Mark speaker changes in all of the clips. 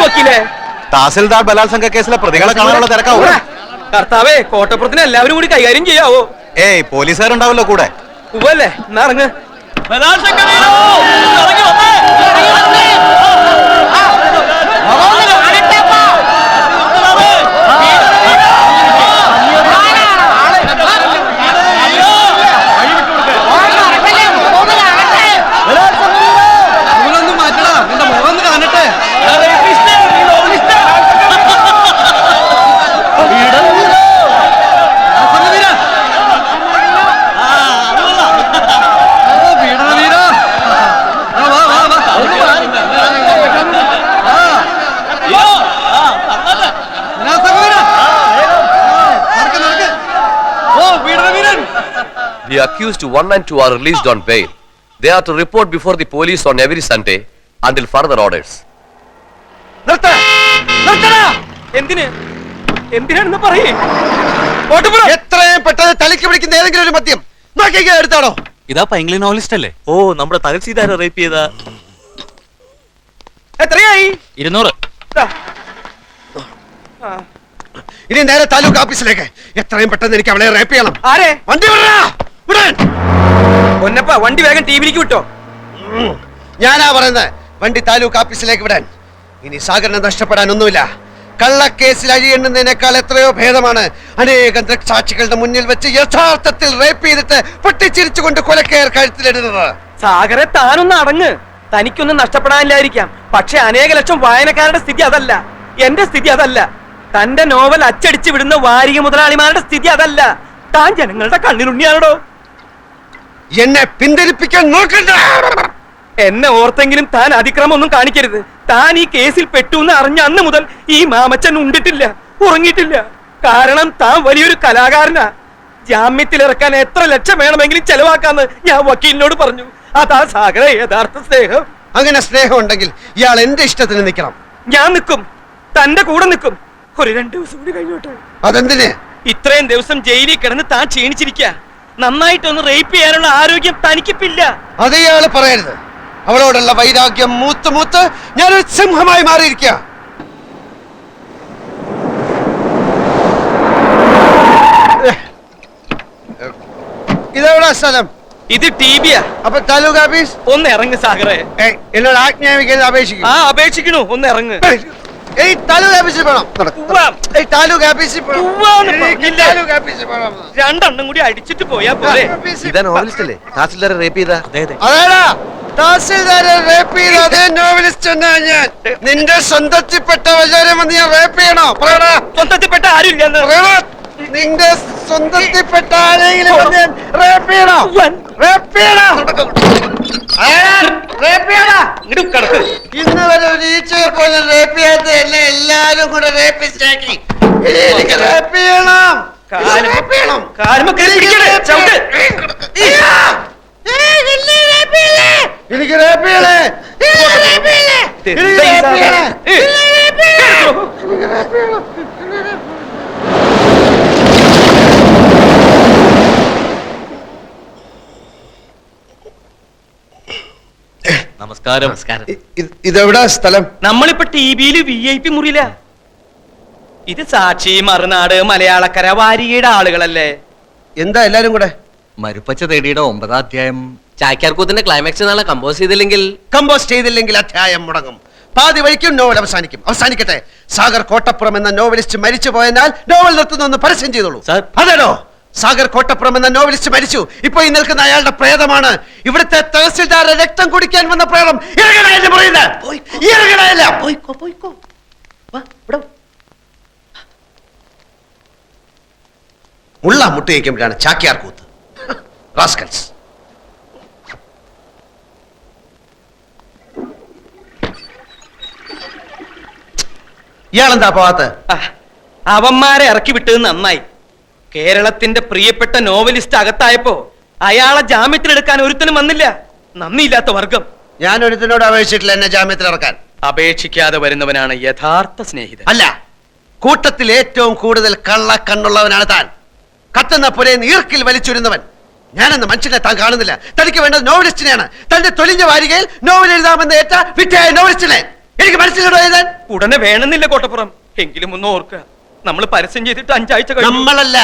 Speaker 1: വക്കീലേ?
Speaker 2: തഹസിൽദാർ ബലാത്സംഗ കേസിലെ പ്രതികളെ കാണാനുള്ള തിരക്കാവൂ.
Speaker 1: കർത്താവേ, കോട്ടപ്പുറത്തിന് എല്ലാവരും കൂടി കൈകാര്യം ചെയ്യാവോ?
Speaker 2: ഏയ്, പോലീസുകാരുണ്ടാവല്ലോ കൂടെ.
Speaker 1: ഉവ്വല്ലേ, എന്നാ ഇറങ്ങ്.
Speaker 3: The accused 1 and 2 are released on bail. They are to report before the police on every Sunday until further orders.
Speaker 1: എന്തിനാണെന്ന് പറയേ.
Speaker 4: എത്രയും പെട്ടെന്ന് തലയ്ക്ക് പിടിക്കുന്ന ഏതെങ്കിലും ഒരു മദ്യം നോക്കിക്കാൻ എടുത്താണോ?
Speaker 2: ഇതാ പൈങ്കിളി നോവലിസ്റ്റ് അല്ലേ?
Speaker 5: ഓ, നമ്മുടെ തഹസീൽദാരെ റേപ്പ് ചെയ്ത.
Speaker 1: എത്രയായി?
Speaker 5: 200.
Speaker 4: ഇനി നേരെ താലൂക്ക് ഓഫീസിലേക്ക്. എത്രയും പെട്ടെന്ന് എനിക്ക് അവളെ റേപ്പ് ചെയ്യണം.
Speaker 1: ആരെ?
Speaker 4: വണ്ടി വിടടാ, വിടാൻ.
Speaker 1: പൊന്നപ്പ, വണ്ടി വേഗം ടിവിയിലേക്ക് വിട്ടോ.
Speaker 4: ഞാനാ പറയുന്നത്, വണ്ടി താലൂക്ക് ഓഫീസിലേക്ക് വിടാൻ. ഇനി സാഗറിനെ നഷ്ടപ്പെടാൻ ഒന്നുമില്ല. കള്ളക്കേസിൽ അഴിയെണ്ണുന്നതിനേക്കാൾ എത്രയോ ഭേദമാണ് അനേകം ദൃക്സാക്ഷികളുടെ മുന്നിൽ വെച്ച് യഥാർത്ഥത്തിൽ റേപ്പ് ചെയ്തിട്ട് പൊട്ടിച്ചിരിച്ചുകൊണ്ട് കൊലക്കയർ കഴുത്തിലിടുന്നത്.
Speaker 1: സാഗറെ, താനൊന്ന് അടങ്ങ്. തനിക്കൊന്നും നഷ്ടപ്പെടാനില്ലായിരിക്കാം, പക്ഷെ അനേക ലക്ഷം വായനക്കാരുടെ സ്ഥിതി അതല്ല. എന്റെ സ്ഥിതി അതല്ല. തന്റെ നോവൽ അച്ചടിച്ചു വിടുന്ന വാരിക മുതലാളിമാരുടെ സ്ഥിതി അതല്ല. താൻ ജനങ്ങളുടെ കണ്ണിലുണ്ണിയാണോ?
Speaker 4: എന്നെ പിന്തിരിപ്പിക്കാൻ നോക്കണ്ട.
Speaker 1: എന്നെ ഓർത്തെങ്കിലും താൻ അതിക്രമം ഒന്നും കാണിക്കരുത്. താൻ ഈ കേസിൽ പെട്ടു എന്ന് അറിഞ്ഞ അന്ന് മുതൽ ഈ മാമച്ചൻ ഉണ്ടിട്ടില്ല, ഉറങ്ങിയിട്ടില്ല. കാരണം താൻ വലിയൊരു കലാകാരനാ. ജാമ്യത്തിലിറക്കാൻ എത്ര ലക്ഷം വേണമെങ്കിലും ചെലവാക്കാന്ന് ഞാൻ വക്കീലിനോട് പറഞ്ഞു. അതാ സാഗര യഥാർത്ഥ സ്നേഹം.
Speaker 4: അങ്ങനെ സ്നേഹം ഉണ്ടെങ്കിൽ ഇയാൾ എന്റെ ഇഷ്ടത്തിന് നിൽക്കണം.
Speaker 1: ഞാൻ നിൽക്കും, തന്റെ കൂടെ നിൽക്കും. ഒരു 2 ദിവസം കൂടി കഴിഞ്ഞോട്ടെ.
Speaker 4: അതെന്തിന്?
Speaker 1: ഇത്രയും ദിവസം ജയിലിൽ കിടന്ന് താൻ ക്ഷീണിച്ചിരിക്ക. നന്നായിട്ടൊന്ന് റേപ്പ് ചെയ്യാനുള്ള ആരോഗ്യം തനിക്കിപ്പില്ല.
Speaker 4: അത് ഇയാള് പറയരുത്. അവളോടുള്ള വൈരാഗ്യം മൂത്ത് മൂത്ത് ഞാനൊരു സിംഹമായി മാറിയിരിക്കുക. ഇതെവിടാ സ്ഥലം?
Speaker 1: ഇത് ടിബിയാ.
Speaker 4: അപ്പൊ താലൂക്ക് ഓഫീസ്?
Speaker 1: ഒന്ന് ഇറങ്ങ് സാഗറെ.
Speaker 4: എന്നോട് ആജ്ഞാപിക്കുന്നത് അപേക്ഷിക്കും.
Speaker 1: ആ, അപേക്ഷിക്കണു. ഒന്ന് ഇറങ്ങ്.
Speaker 4: താലൂക്ക് ഓഫീസിൽ പോണം. താലൂക്ക് ഓഫീസിൽ പോണം.
Speaker 1: 2 എണ്ണം കൂടി അടിച്ചിട്ട് പോയാ പോലെ.
Speaker 3: ഇതാ നോവലിസ്റ്റ് അല്ലേ തഹസിൽദാരെ റേപ്പ് ചെയ്ത?
Speaker 4: അതേടാ, തഹസിൽദാരെ റേപ്പ് ചെയ്ത അതേ നോവലിസ്റ്റ് എന്നാ ഞാൻ. നിന്റെ സ്വന്തത്തിൽപ്പെട്ട വല്ലവരും വന്ന് ഞാൻ റേപ്പ് ചെയ്യണോ? പറയടാ.
Speaker 1: സ്വന്തത്തിൽപ്പെട്ട ആരുമില്ലെന്ന്.
Speaker 4: നിന്റെ സ്വന്തത്തിൽപ്പെട്ട ആരെങ്കിലും വന്ന് ഞാൻ റേപ്പ് ചെയ്യണോ? റേപ്പ് ചെയ്യണോ? ഇന്ന് വരെ ഒരു ഈച്ചയെ പോലെ റേപ്പ് ചെയ്യാത്ത എല്ലാരും കൂടെ റേപ്പിസ്റ്റാക്കി. എനിക്ക് റേപ്പ് ചെയ്യണം. എനിക്ക് റേപ്പ് ചെയ്യണേ.
Speaker 5: നമസ്കാരം.
Speaker 4: ഇതെവിടാ സ്ഥലം?
Speaker 1: നമ്മളിപ്പോ ടിവിയില് VIP മുറിയില. ഇത് സാക്ഷി, മറുനാട്, മലയാളക്കര, വാരികയുടെ ആളുകളല്ലേ?
Speaker 4: എന്താ എല്ലാരും കൂടെ?
Speaker 5: മരുപ്പച്ച തേടിയുടെ 9ാം അധ്യായം.
Speaker 3: ചാക്യാർകൂത്തിന്റെ ക്ലൈമാക്സ് നാളെ കമ്പോസ്
Speaker 4: ചെയ്തില്ലെങ്കിൽ അധ്യായം മുടങ്ങും. പാതി വഴിക്കും നോവൽ അവസാനിക്കട്ടെ. സാഗർ കോട്ടപ്പുറം എന്ന നോവലിസ്റ്റ് മരിച്ചു പോയതിനാൽ നോവൽ നിർത്തുന്ന പരസ്യം ചെയ്തോളൂ. അതേടോ, സാഗർ കോട്ടപ്പുറം എന്ന നോവലിസ്റ്റ് മരിച്ചു. ഇപ്പൊ ഈ നിൽക്കുന്ന അയാളുടെ പ്രേതമാണ് ഇവിടുത്തെ തഹസിൽദാരുടെ രക്തം കുടിക്കാൻ വന്ന പ്രേതം. മുള്ള മുട്ടയിക്കുമ്പോഴാണ് ചാക്യാർ കൂത്ത്. റാസ്കൽസ്. ഇയാളെന്താ പോവാത്ത?
Speaker 1: അവന്മാരെ ഇറക്കി വിട്ടത് നന്നായി. കേരളത്തിന്റെ പ്രിയപ്പെട്ട നോവലിസ്റ്റ് അകത്തായപ്പോ അയാളെ ജാമ്യത്തിലെടുക്കാൻ ഒരുത്തനും വന്നില്ല. നന്ദിയില്ലാത്ത വർഗം.
Speaker 4: ഞാൻ ഒരുത്തനോട് അപേക്ഷിച്ചിട്ടില്ല എന്നെ ജാമ്യത്തിൽ ഇറക്കാൻ.
Speaker 1: അപേക്ഷിക്കാതെ വരുന്നവനാണ് യഥാർത്ഥ സ്നേഹിതൻ.
Speaker 4: അല്ല, കൂട്ടത്തിൽ ഏറ്റവും കൂടുതൽ കള്ള കണ്ണുള്ളവനാണ് താൻ. കത്തുന്ന പുരയിൽ ഈർക്കിൽ വലിച്ചൊരുന്നവൻ. ഞാനെന്ന മനുഷ്യനെ താൻ കാണുന്നില്ല. തനിക്ക് വേണ്ടത് നോവലിസ്റ്റിനെയാണ്. തന്റെ തൊലിഞ്ഞ വാരികയിൽ നോവൽ എഴുതാമെന്ന് ഏറ്റ വിറ്റയായ നോവലിസ്റ്റിനെ. എനിക്ക് മനസ്സിലോ എഴുതാൻ?
Speaker 1: ഉടനെ വേണമെന്നില്ല കോട്ടപ്പുറം. എങ്കിലും ഒന്ന് ഓർക്കുക, നമ്മൾ പരസ്യം ചെയ്തിട്ട് 5 ആഴ്ച കഴിഞ്ഞു.
Speaker 4: നമ്മളല്ല,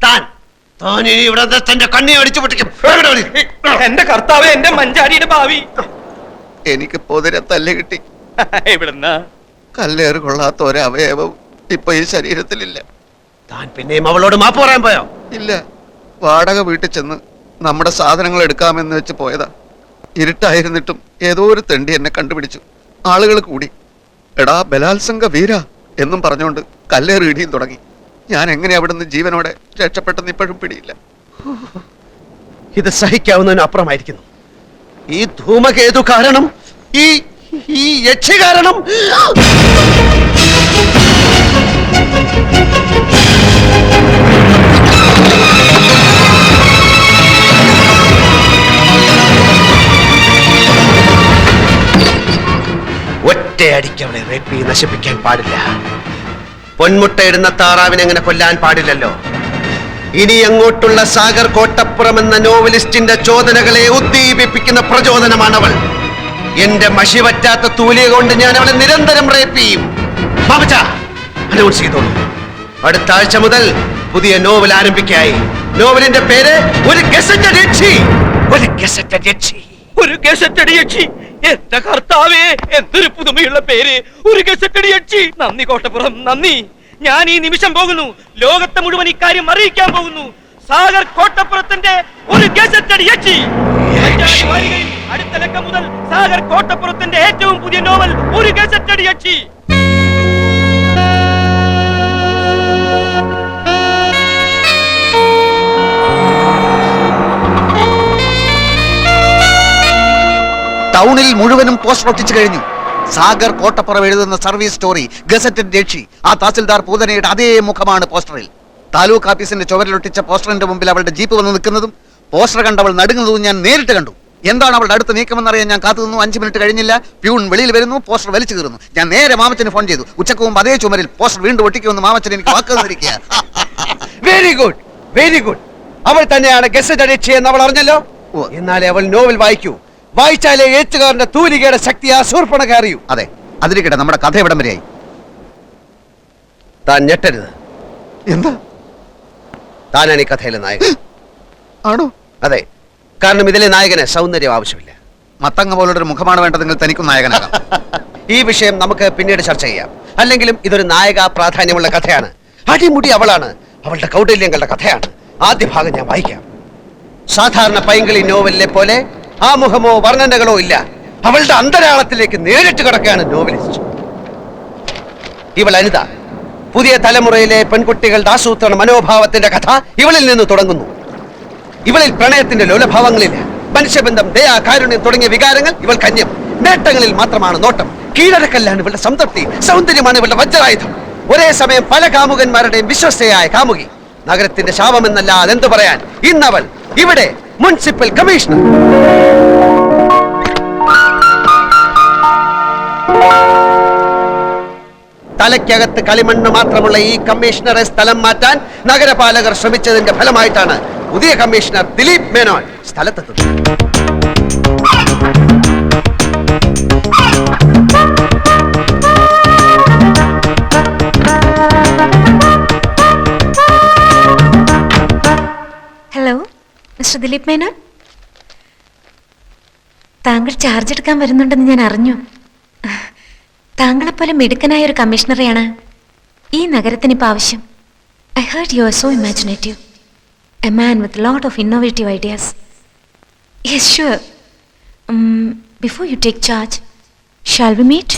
Speaker 4: താൻ. താൻ ഇനി ഇവിടെ തന്റെ കണ്ണി അടിച്ചു പൊട്ടിക്കും.
Speaker 1: എന്റെ കർത്താവ്, എന്റെ മഞ്ചാടിയുടെ ഭാവി.
Speaker 2: എനിക്ക് പൊതിരെ തല്ല് കിട്ടി.
Speaker 1: എവിടുന്നാ?
Speaker 2: കല്ലേറ് കൊള്ളാത്ത ഒരവയവം ഇപ്പൊ ഈ ശരീരത്തിലില്ല.
Speaker 4: താൻ പിന്നെയും അവളോട് മാപ്പ് പറയാൻ പോയോ?
Speaker 2: ഇല്ല, വാടക വീട്ടിൽ ചെന്ന് നമ്മുടെ സാധനങ്ങൾ എടുക്കാമെന്ന് വെച്ച് പോയതാ. ഇരുട്ടായിരുന്നിട്ടും ഏതോ ഒരു തെണ്ടി എന്നെ കണ്ടുപിടിച്ചു. ആളുകൾ കൂടി എടാ ബലാത്സംഗ വീര എന്നും പറഞ്ഞുകൊണ്ട് കല്ലേറ് ഇടിയും തുടങ്ങി. ഞാൻ എങ്ങനെ അവിടുന്ന് ജീവനോടെ രക്ഷപ്പെട്ടെന്ന് ഇപ്പോഴും പിടിയില്ല.
Speaker 4: ഇത് സഹിക്കാവുന്നതിന് അപ്പുറമായിരിക്കുന്നു. ഈ ധൂമകേതു കാരണം, ഈ യക്ഷി കാരണം. ഒറ്റയടിക്ക് അവളെ റേപ്പ് ചെയ്ത് നശിപ്പിക്കാൻ പാടില്ല. പൊന്മുട്ടയിടുന്ന താറാവിനെ അങ്ങനെ കൊല്ലാൻ പാടില്ലല്ലോ. ഇനി അങ്ങോട്ടുള്ള സാഗർ കോട്ടപ്പുറം എന്ന നോവലിസ്റ്റിന്റെ ചോദനകളെ ഉദ്ദീപിപ്പിക്കുന്ന പ്രചോദനമാണവൾ. എന്റെ മഷി പറ്റാത്ത തൂലിക കൊണ്ട് ഞാൻ അവളെ നിരന്തരം റേപ്പ് ചെയ്യും. അനൗൺസ് ചെയ്തോളൂ, അടുത്ത ആഴ്ച മുതൽ പുതിയ നോവൽ ആരംഭിക്കായി. നോവലിന്റെ പേര് ഒരു ഗസറ്റഡ് യക്ഷി. ഒരു ഗസറ്റഡ് യക്ഷി.
Speaker 1: ഒരു ഗസറ്റഡ് യക്ഷി. എന്റെ കർത്താവേ, എന്തൊരു പുതുമയുള്ള പേര്, ഒരു ഗസറ്റഡ് യക്ഷി. നന്ദി കോട്ടപ്പുറം, നന്ദി. ഞാൻ ഈ നിമിഷം പോകുന്നു, ലോകത്തെ മുഴുവൻ ഇക്കാര്യം അറിയിക്കാൻ പോകുന്നു. സാഗർ കോട്ടപ്പുറത്തിന്റെ ഒരു ഗസറ്റഡ് യക്ഷി. അടുത്ത ലക്കം മുതൽ സാഗർ കോട്ടപ്പുറത്തിന്റെ ഏറ്റവും പുതിയ നോവൽ ഒരു ഗസറ്റഡ് യക്ഷി.
Speaker 2: ടൗണിൽ മുഴുവനും പോസ്റ്റർ ഒട്ടിച്ചു കഴിഞ്ഞു. സാഗർ കോട്ടപ്പുറം എഴുതുന്ന സർവീസ് സ്റ്റോറി ഗസറ്റഡ് രക്ഷി. ആ തഹസിൽദാർ പൂതനയുടെ അതേ മുഖമാണ് പോസ്റ്ററിൽ. താലൂക്ക് ഓഫീസിന്റെ ചുവരിലൊട്ടിച്ച പോസ്റ്ററിന്റെ മുമ്പിൽ അവളുടെ ജീപ്പ് വന്ന് നിൽക്കുന്നതും പോസ്റ്റർ കണ്ടവൾ നടുങ്ങുന്നതും ഞാൻ നേരിട്ട് കണ്ടു. എന്താണ് അവളുടെ അടുത്ത നീക്കമെന്നറിയാൻ ഞാൻ കാത്തുനിന്നു. 5 മിനിറ്റ് കഴിഞ്ഞില്ല, പ്യൂൺ വെളിയിൽ വരുന്നു, പോസ്റ്റർ വലിച്ചു കീറുന്നു. ഞാൻ നേരെ മാമച്ചന് ഫോൺ ചെയ്തു. ഉച്ചക്ക് മുമ്പ് അതേ ചുമരിൽ പോസ്റ്റർ വീണ്ടും ഒട്ടിക്കുമെന്ന് മാമച്ചൻ എനിക്ക് വാക്ക് തന്നിരിക്കുക.
Speaker 4: Very good, very good. അവൾ തന്നെയാണ് ഗസറ്റഡ് യക്ഷി എന്ന് അവൾ അറിഞ്ഞല്ലോ. എന്നാലേ അവൾ നോവൽ വായിക്കൂ. വായിച്ചാലേ എഴുത്തുകാരന്റെ തൂലികയുടെ ശക്തി ആ ശൂർപ്പണഖ അറിയൂ.
Speaker 2: അതെ, അതിരിക്കട്ടെ, നമ്മുടെ കഥ എവിടം വരെയായി?
Speaker 4: താൻ ഞെട്ടരുത്.
Speaker 2: എന്താ?
Speaker 4: താനാണ് ഈ കഥയിലെ നായകൻ.
Speaker 2: ആണോ?
Speaker 4: അതെ, കാരണം ഇതിലെ നായകന് സൗന്ദര്യം ആവശ്യമില്ല.
Speaker 2: മത്തങ്ങ പോലുള്ള ഒരു മുഖമാണ് വേണ്ടതെങ്കിൽ തനിക്കും നായകനാകാം.
Speaker 4: ഈ വിഷയം നമുക്ക് പിന്നീട് ചർച്ച ചെയ്യാം. അല്ലെങ്കിലും ഇതൊരു നായക പ്രാധാന്യമുള്ള കഥയാണ്. അടിമുടി അവളാണ്, അവളുടെ കൗടില്യങ്ങളുടെ കഥയാണ്. ആദ്യ ഭാഗം ഞാൻ വായിക്കാം. സാധാരണ പൈങ്കിളി നോവലിലെ പോലെ ആമുഖമോ വർണ്ണനകളോ ഇല്ല. അവളുടെ അന്തരാളത്തിലേക്ക് നേരിട്ട് കിടക്കുകയാണ് നോവലിസ്റ്റ്. ഇവൾ അനിത. പുതിയ തലമുറയിലെ പെൺകുട്ടികളുടെ ആസൂത്രണ മനോഭാവത്തിന്റെ കഥ ഇവളിൽ നിന്ന് തുടങ്ങുന്നു. ഇവളിൽ പ്രണയത്തിന്റെ ലോലഭാവങ്ങളില്ല. മനുഷ്യബന്ധം, ദയ, കാരുണ്യം തുടങ്ങിയ വികാരങ്ങൾ ഇവൾ കന്യം. നേട്ടങ്ങളിൽ മാത്രമാണ് നോട്ടം. കീഴടക്കല്ലാണ് ഇവളുടെ സംതൃപ്തി. സൗന്ദര്യമാണ് ഇവളുടെ വജ്രായുധം. ഒരേ സമയം പല കാമുകന്മാരുടെയും വിശ്വസ്തയായ കാമുകി. നഗരത്തിന്റെ ശാപമെന്നല്ല അതെന്തു പറയാൻ. ഇന്നവൾ ഇവിടെ മുനിസിപ്പൽ കമ്മീഷണർ. തലയ്ക്കകത്ത് കളിമണ്ണ് മാത്രമുള്ള ഈ കമ്മീഷണറെ സ്ഥലം മാറ്റാൻ നഗരപാലകർ ശ്രമിച്ചതിന്റെ ഫലമായിട്ടാണ് പുതിയ കമ്മീഷണർ ദിലീപ് മേനോൻ സ്ഥലത്തെത്തുന്നത്.
Speaker 6: Hello, mister Dileep Menon. താങ്കൾ ചാർജ് എടുക്കാൻ വരുന്നുണ്ടെന്ന് ഞാൻ അറിഞ്ഞു. താങ്കളെപ്പോലെ മിടുക്കനായ ഒരു കമ്മീഷണറെയാണ് ഈ നഗരത്തിന് ഇപ്പോൾ ആവശ്യം. I heard you are so imaginative, a man with lot of innovative ideas. Yes sure. Before you take charge, shall we meet?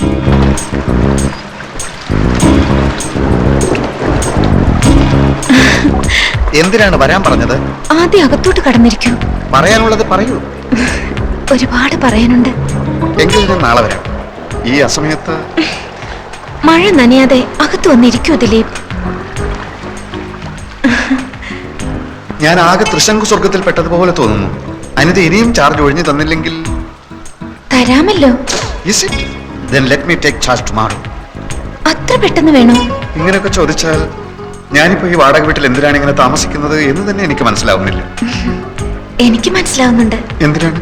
Speaker 2: എന്തിനാണ് വരാൻ പറഞ്ഞത്?
Speaker 6: ആദ്യം അകത്തോട്ട് കടന്നിരിക്കൂ.
Speaker 2: പറയാനുള്ളത് പറയൂ.
Speaker 6: ഒരുപാട് പറയാനുണ്ട്.
Speaker 2: എങ്കിൽ ഞാൻ നാളെ വരാം. ഈ അസമയത്ത്
Speaker 6: മഴ നനയാതെ അകത്ത് വന്നിരിക്കൂ ദിലീപ്.
Speaker 2: ഞാൻ ആകെ തൃശങ്കു സ്വർഗത്തിൽ പെട്ടതുപോലെ തോന്നുന്നു. അനിത ഇനിയും ചാർജ് ഒഴിഞ്ഞു തന്നില്ലെങ്കിൽ
Speaker 6: തരാമല്ലോ.
Speaker 2: Is it? Then let me take charge tomorrow.
Speaker 6: അത്ര പെട്ടെന്ന് വേണോ?
Speaker 2: ഇങ്ങനെയൊക്കെ ചോദിച്ചാൽ ഞാനിപ്പോ ഈ വാടക വീട്ടിൽ എന്തിനാണ് ഇങ്ങനെ താമസിക്കുന്നത് എന്ന് തന്നെ എനിക്ക് മനസ്സിലാവുന്നില്ല.
Speaker 6: എനിക്ക് മനസ്സിലാവുന്നുണ്ട്.
Speaker 2: എന്തിനാണ്?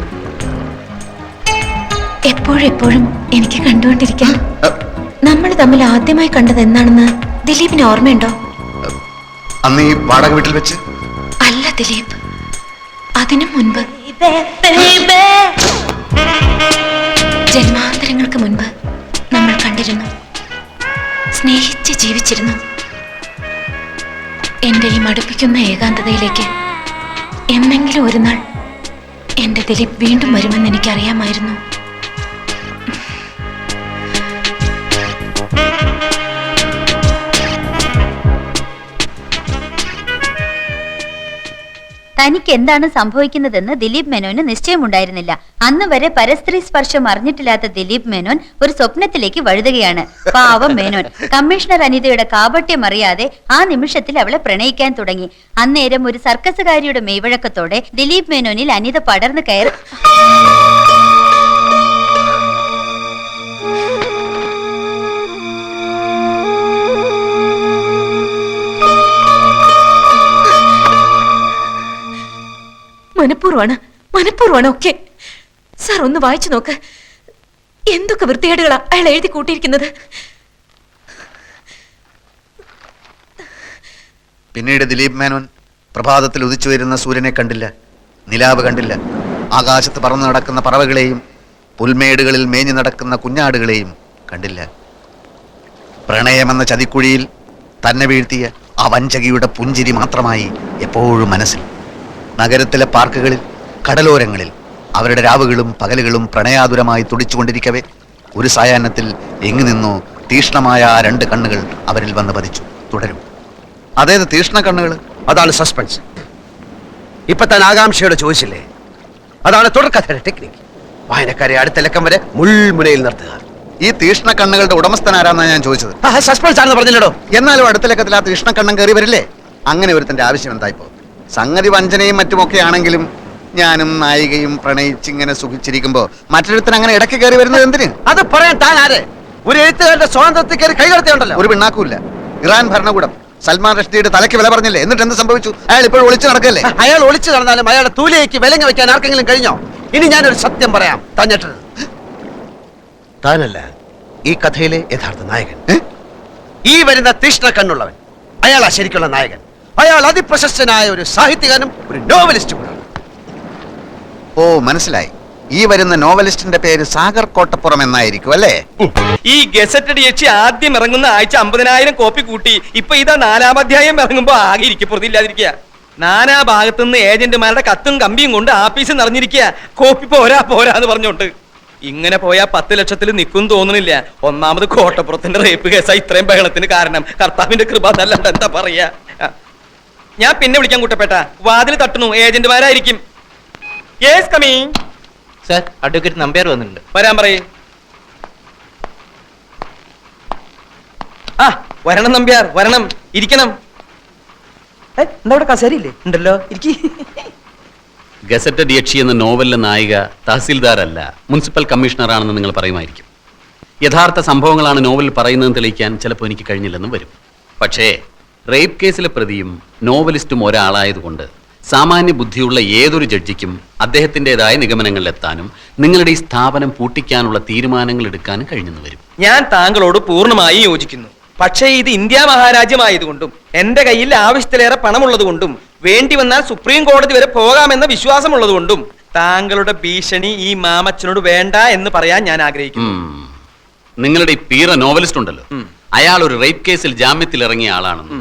Speaker 6: എപ്പോഴും എനിക്ക് കണ്ടുകൊണ്ടിരിക്കാൻ. നമ്മൾ തമ്മിൽ ആദ്യമായി കണ്ടത് എന്നാണെന്ന് ദിലീപിന് ഓർമ്മയുണ്ടോ?
Speaker 2: അന്ന് ഈ വാടക വീട്ടിൽ വെച്ച്?
Speaker 6: അല്ല ദിലീപ്, അതിനു മുൻപ്, ജന്മാന്തരങ്ങൾക്ക് മുൻപ് നമ്മൾ കണ്ടിരുന്നു, സ്നേഹിച്ച് ജീവിച്ചിരുന്നു. എന്റെ ഈ മടുപ്പിക്കുന്ന ഏകാന്തതയിലേക്ക് എന്നെങ്കിലും ഒരു നാൾ എന്റെ ദിലീപ് വീണ്ടും വരുമെന്ന് എനിക്കറിയാമായിരുന്നു.
Speaker 7: തനിക്ക് എന്താണ് സംഭവിക്കുന്നതെന്ന് ദിലീപ് മേനോന് നിശ്ചയമുണ്ടായിരുന്നില്ല. അന്ന് വരെ പരസ്ത്രീ സ്പർശം അറിഞ്ഞിട്ടില്ലാത്ത ദിലീപ് മേനോൻ ഒരു സ്വപ്നത്തിലേക്ക് വഴുതുകയാണ്. പാവം മേനോൻ കമ്മീഷണർ അനിതയുടെ കാപട്യം അറിയാതെ ആ നിമിഷത്തിൽ അവളെ പ്രണയിക്കാൻ തുടങ്ങി. അന്നേരം ഒരു സർക്കസുകാരിയുടെ മെയ്വഴക്കത്തോടെ ദിലീപ് മേനോനിൽ അനിത പടർന്നു കയറി.
Speaker 6: മനഃപൂർവ്വമാണ് ഒക്കെ. സാർ ഒന്ന് വായിച്ചു നോക്ക്. എന്തൊക്കെ വൃത്തികേടുകളാ അയാൾ എഴുതി കൂട്ടിയിരിക്കുന്നത്.
Speaker 2: പിന്നീട് ദിലീപ് മേനോൻ പ്രഭാതത്തിൽ ഉദിച്ചു വരുന്ന സൂര്യനെ കണ്ടില്ല, നിലാവ് കണ്ടില്ല, ആകാശത്ത് പറന്നു നടക്കുന്ന പറവകളെയും പുൽമേടുകളിൽ മേഞ്ഞു നടക്കുന്ന കുഞ്ഞാടുകളെയും കണ്ടില്ല. പ്രണയമെന്ന ചതിക്കുഴിയിൽ തന്നെ വീഴ്ത്തിയ ആ വഞ്ചകിയുടെ പുഞ്ചിരി മാത്രമായി എപ്പോഴും മനസ്സിൽ. നഗരത്തിലെ പാർക്കുകളിൽ, കടലോരങ്ങളിൽ അവരുടെ രാവുകളും പകലുകളും പ്രണയാതുരമായി തുടിച്ചുകൊണ്ടിരിക്കവേ ഒരു സായാഹ്നത്തിൽ എങ്ങു നിന്നോ തീക്ഷ്ണമായ ആ രണ്ട് കണ്ണുകൾ അവരിൽ വന്ന് പതിച്ചു. തുടരും. അതേത് തീക്ഷ്ണ കണ്ണുകൾ?
Speaker 4: അതാണ് സസ്പെൻസ്. ഇപ്പൊ താൻ ആകാംക്ഷയോട് ചോദിച്ചില്ലേ, അതാണ് തുടർക്കഥയുടെ ടെക്നിക്ക്. വായനക്കാരെ അടുത്ത ലക്കം വരെ മുൾമുനയിൽ നിർത്തുക.
Speaker 2: ഈ തീക്ഷ്ണ കണ്ണുകളുടെ ഉടമസ്ഥനാരാന്നാണ് ഞാൻ ചോദിച്ചത്.
Speaker 4: സസ്പെൻസ് ആണെന്ന് പറഞ്ഞില്ലടോ.
Speaker 2: എന്നാലും അടുത്ത ലക്കത്തിൽ ആ തീക്ഷ്ണ കണ്ണം കയറി വരില്ലേ? അങ്ങനെ ഒരുത്തന്റെ ആവശ്യം എന്തായിപ്പോ? സംഗതി വഞ്ചനയും മറ്റുമൊക്കെ ആണെങ്കിലും ഞാനും നായികയും പ്രണയിച്ചിങ്ങനെ സുഖിച്ചിരിക്കുമ്പോ മറ്റൊരുത്തൻ അങ്ങനെ ഇടയ്ക്ക് കയറി വരുന്നത് എന്തിന്?
Speaker 4: അത് പറയാൻ താൻ ആര്? ഒരു എഴുത്തുകാരുടെ സ്വാതന്ത്ര്യത്തിൽ കയറി കൈകടത്തിയുണ്ടല്ലോ.
Speaker 2: ഒരു പിണ്ണാക്കൂല്ല. ഇറാൻ ഭരണകൂടം സൽമാൻ റഷ്ദിയുടെ തലയ്ക്ക് വില പറഞ്ഞില്ലേ? എന്നിട്ട് എന്ത് സംഭവിച്ചു? അയാൾ ഇപ്പോഴും ഒളിച്ചു നടക്കല്ലേ?
Speaker 4: അയാൾ ഒളിച്ചു നടന്നാലും അയാളുടെ തൂലിയേക്ക് വിലങ്ങ് വെക്കാൻ ആർക്കെങ്കിലും കഴിഞ്ഞോ? ഇനി ഞാനൊരു സത്യം പറയാം. താനല്ല ഈ കഥയിലെ യഥാർത്ഥ നായകൻ. ഈ വരുന്ന തീഷ്ണ കണ്ണുള്ളവൻ അയാളാ ശരിക്കുള്ള നായകൻ. അയാൾ അതിപ്രശസ്തനായ ഒരു സാഹിത്യകാരനും ഒരു നോവലിസ്റ്റുമാണ്.
Speaker 2: ഓ, മനസ്സിലായി. ഈ വരുന്ന നോവലിസ്റ്റിന്റെ പേര് സാഗർ കോട്ടപ്പുറം എന്നായിരിക്കും അല്ലേ?
Speaker 1: ഈ ഗസറ്റഡ് യക്ഷി ആദ്യം ഇറങ്ങുന്ന ആഴ്ച 50,000 കോപ്പി കൂട്ടി. ഇപ്പൊ ഇതാ 4-ാം അധ്യായം ഇറങ്ങുമ്പോ ആകെ ഇരിക്കപ്പെടുന്നില്ലാതിരിക്കുക. നാനാ ഭാഗത്തുനിന്ന് ഏജന്റുമാരുടെ കത്തും കമ്പിയും കൊണ്ട് ആഫീസ് നിറഞ്ഞിരിക്കുക. കോപ്പി പോരാന്ന് പറഞ്ഞോണ്ട്. ഇങ്ങനെ പോയാ 10 ലക്ഷത്തിൽ നിൽക്കും തോന്നുന്നില്ല. ഒന്നാമത് കോട്ടപ്പുറത്തിന്റെ റേപ്പ് കേസാ ഇത്രയും ബഹളത്തിന് കാരണം. കർത്താവിന്റെ കൃപ എന്നല്ലാണ്ട് എന്താ പറയാ. ഞാൻ പിന്നെ വിളിക്കാൻ കൂട്ടപ്പെട്ട. വാതിൽ തട്ടുന്നു, ഏജന്റുമാരായിരിക്കും. Yes coming.
Speaker 5: Sir, advocate Nambiar വന്നിട്ടുണ്ട്.
Speaker 1: വരാൻ പറയേ. ആ വരണം നമ്പ്യാർ, വരണം, ഇരിക്കണം. എന്താ ഇവിടെ കസേരയില്ലേ? ഉണ്ടല്ലോ, ഇരിക്കി.
Speaker 8: ഗസറ്റഡ് യക്ഷി എന്ന നോവലിലെ നായിക തഹസിൽദാരല്ല, മുനിസിപ്പൽ കമ്മീഷണറാണെന്ന് നിങ്ങൾ പറയുമായിരിക്കും. യഥാർത്ഥ സംഭവങ്ങളാണ് നോവലിൽ പറയുന്നതെന്ന് തെളിയിക്കാൻ ചിലപ്പോൾ എനിക്ക് കഴിഞ്ഞില്ലെന്നും വരും. പക്ഷേ റേപ്പ് കേസിലെ പ്രതിയും നോവലിസ്റ്റും ഒരാളായതുകൊണ്ട് സാമാന്യ ബുദ്ധിയുള്ള ഏതൊരു ജഡ്ജിക്കും അദ്ദേഹത്തിൻ്റെതായ നിഗമനങ്ങളിലെത്താനും നിങ്ങളുടെ ഈ സ്ഥാപനം പൂട്ടിക്കാനുള്ള തീരുമാനങ്ങൾ എടുക്കാനും കഴിഞ്ഞെന്ന് വരും.
Speaker 1: ഞാൻ താങ്കളോട് പൂർണ്ണമായി യോജിക്കുന്നു. പക്ഷേ ഇത് ഇന്ത്യ മഹാരാജ്യമായതുകൊണ്ടും എന്റെ കയ്യിൽ ആവശ്യത്തിലേറെ പണമുള്ളതുകൊണ്ടും വേണ്ടി വന്നാൽ സുപ്രീം കോടതി വരെ പോകാമെന്ന വിശ്വാസമുള്ളതുകൊണ്ടും താങ്കളുടെ ഭീഷണി ഈ മാമച്ചനോട് വേണ്ട എന്ന് പറയാൻ ഞാൻ ആഗ്രഹിക്കുന്നു.
Speaker 8: നിങ്ങളുടെ ഈ പീറ നോവലിസ്റ്റ് ഉണ്ടല്ലോ, അയാൾ ഒരു റേപ്പ് കേസിൽ ജാമ്യത്തിൽ ഇറങ്ങിയ ആളാണെന്നും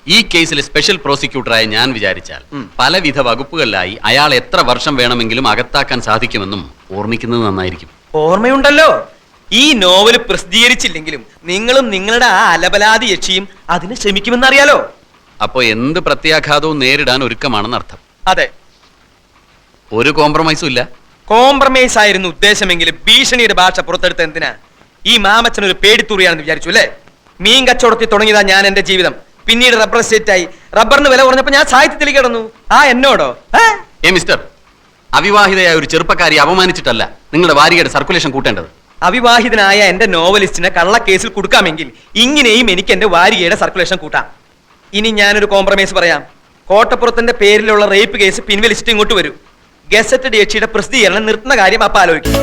Speaker 8: ഈ കേസിലെ സ്പെഷ്യൽ പ്രോസിക്യൂട്ടറായി ഞാൻ വിചാരിച്ചാൽ പലവിധ വകുപ്പുകളിലായി അയാൾ എത്ര വർഷം വേണമെങ്കിലും അകത്താക്കാൻ സാധിക്കുമെന്നും ഓർമ്മിക്കുന്നത് നന്നായിരിക്കും.
Speaker 1: ഓർമ്മയുണ്ടല്ലോ. ഈ നോവൽ പ്രസിദ്ധീകരിച്ചില്ലെങ്കിലും നിങ്ങളും നിങ്ങളുടെ ആ അലബലാതി യക്ഷിയും അതിന് ശ്രമിക്കുമെന്നറിയാലോ.
Speaker 8: അപ്പോ എന്ത് പ്രത്യാഘാതവും നേരിടാൻ ഒരുക്കമാണെന്ന് അർത്ഥം.
Speaker 1: അതെ,
Speaker 8: ഒരു കോംപ്രമൈസും ഇല്ല.
Speaker 1: കോംപ്രമൈസ് ആയിരുന്നു ഉദ്ദേശമെങ്കിലും ഭീഷണിയുടെ ഭാഷ പുറത്തെടുത്ത എന്തിനാ? ഈ മാമച്ചൻ ഒരു പേടിത്തുറിയാണെന്ന് വിചാരിച്ചു അല്ലേ? മീൻ കച്ചവടത്തിൽ തുടങ്ങിയതാ ഞാൻ എന്റെ ജീവിതം. പിന്നീട് റബ്ബർ എസ്റ്റേറ്റ് ആയി. റബ്ബറിന് വില കുറഞ്ഞപ്പോ ഞാൻ സാഹിത്യത്തിലേക്ക് കിടന്നു. ആ എന്നോടോ?
Speaker 8: മിസ്റ്റർ, അവിവാഹിതയായ ഒരു ചെറുപ്പക്കാരി അപമാനിച്ചിട്ടല്ല നിങ്ങളുടെ വാരികയുടെ സർക്കുലേഷൻ കൂട്ടേണ്ടത്.
Speaker 1: അവിവാഹിതനായ എന്റെ നോവലിസ്റ്റിനെ കള്ളക്കേസിൽ കൊടുക്കാമെങ്കിൽ ഇങ്ങനെയും എനിക്ക് എന്റെ വാരികയുടെ സർക്കുലേഷൻ കൂട്ടാം. ഇനി ഞാനൊരു കോംപ്രമൈസ് പറയാം. കോട്ടപ്പുറത്തിന്റെ പേരിലുള്ള റേപ്പ് കേസ് പിൻവലിച്ചിട്ട് ഇങ്ങോട്ട് വരൂ. ഗസറ്റഡ് യക്ഷിയുടെ പ്രസിദ്ധീകരണം നിർത്തുന്ന കാര്യം അപ്പ ആലോചിക്കും.